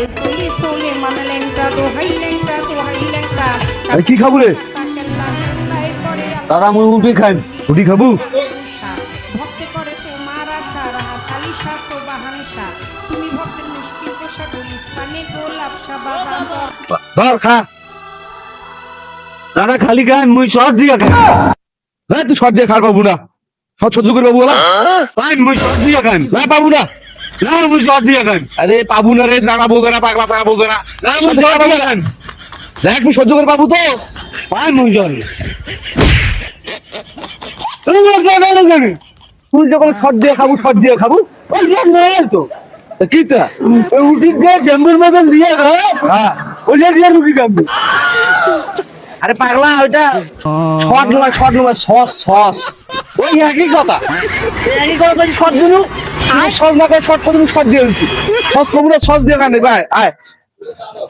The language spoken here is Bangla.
বেলকলি সোলে মানে লেঙ্কা দোহাই লেঙ্কা আরে কি খাবো রে? দাদা মুই রুটি খাই। রুটি খাবো? ভক্তি করে তোমার আশা রাহা কালি শাহ বাহানশা তুমি ভক্তের মুশকিল পোশাক পুলিশ পানে গোলাপ শাহ বাদাম ধর খা। দাদা খালি খান, মুই সব দিয়া খাই। হ্যাঁ তুই সব দিয়ে খার পাবো না, সব সহ্য করে পাবো বলা মুই সব দিয়া খান। না পাবো না, না মুই সব দিয়া খান। আরে পাবো না রে, জানা বোঝে না, পাগলা ছাড়া বোঝে না। না মুই সব দিয়া খান, দেখ মুই সহ্য করে পাবো তো পাই মুই জল। তুই যখন শট দিয়ে খাবো, শট দিয়ে খাবো ওই যে নয় তো কিটা ওই উঠির যে জ্যাম্বুর মতন দিয়ে হ্যাঁ ওই যে দিয়ে রুটি খাবো। আরে পাগলা ওইটা শট নয় সস সস ওই একই কথা তুই শট দিলু সস না করে শট করে শট দিয়ে দিচ্ছি। সস কমু না, সস দিয়ে খানে ভাই আয়।